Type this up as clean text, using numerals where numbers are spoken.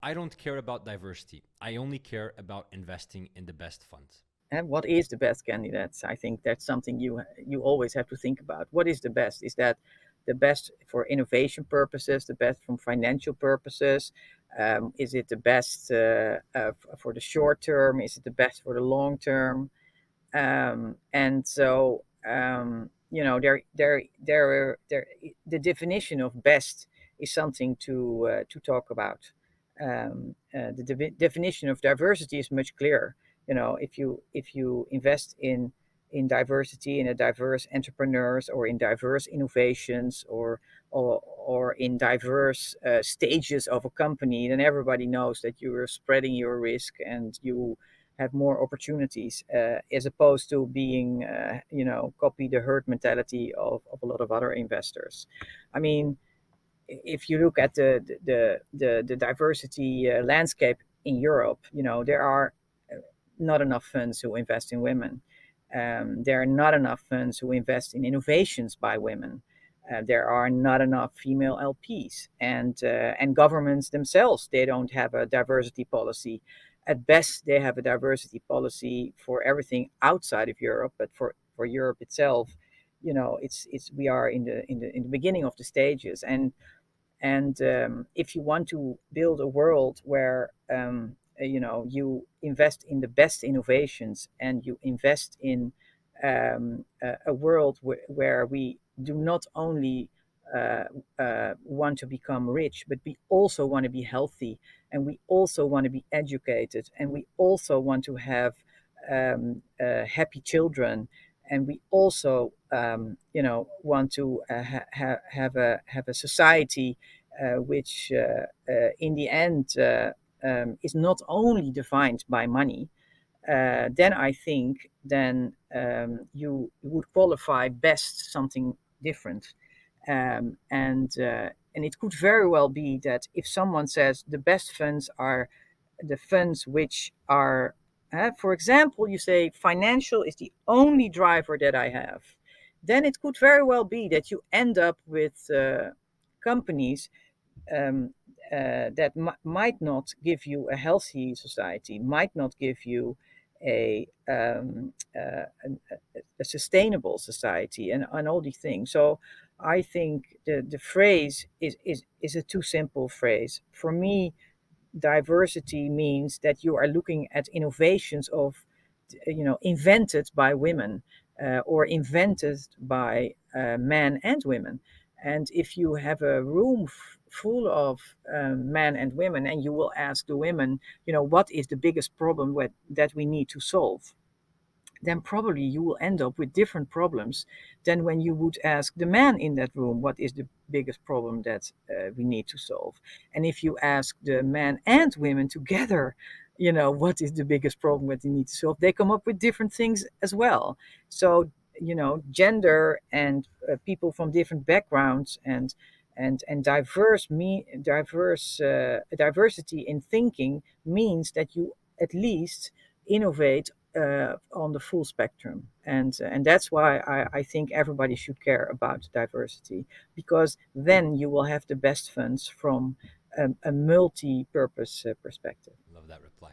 I don't care about diversity. I only care about investing in the best funds. And what is the best candidates? I think that's something you always have to think about. What is the best? Is that the best for innovation purposes, the best from financial purposes? Is it the best for the short term? Is it the best for the long term? And so the definition of best is something to talk about. The definition of diversity is much clearer. If you invest in diversity, in a diverse entrepreneurs, or in diverse innovations, or in diverse stages of a company, then everybody knows that you are spreading your risk and you have more opportunities, as opposed to being, copy the herd mentality of a lot of other investors. I mean, if you look at the diversity landscape in Europe, there are not enough funds who invest in women. There are not enough funds who invest in innovations by women. There are not enough female LPs, and governments themselves, they don't have a diversity policy. At best, they have a diversity policy for everything outside of Europe, but for Europe itself, it's we are in the beginning of the stages, and if you want to build a world where you invest in the best innovations, and you invest in a world where we do not only want to become rich, but we also want to be healthy, and we also want to be educated, and we also want to have happy children, and we also want to have a society which in the end is not only defined by money. Then I think you would qualify best something different. And it could very well be that if someone says the best funds are the funds which are, for example, you say financial is the only driver that I have, then it could very well be that you end up with companies um, that might not give you a healthy society, might not give you a sustainable society, and all these things. So I think the phrase is a too simple phrase. For me, diversity means that you are looking at innovations of, invented by women, or invented by men and women. And if you have a room full of men and women, and you will ask the women, what is the biggest problem that we need to solve, then probably you will end up with different problems than when you would ask the man in that room, what is the biggest problem that we need to solve. And if you ask the men and women together, what is the biggest problem that they need to solve, they come up with different things as well. So, gender and people from different backgrounds, and diversity in thinking means that you at least innovate on the full spectrum, and that's why I think everybody should care about diversity, because then you will have the best funds from a multi-purpose perspective. Love that reply.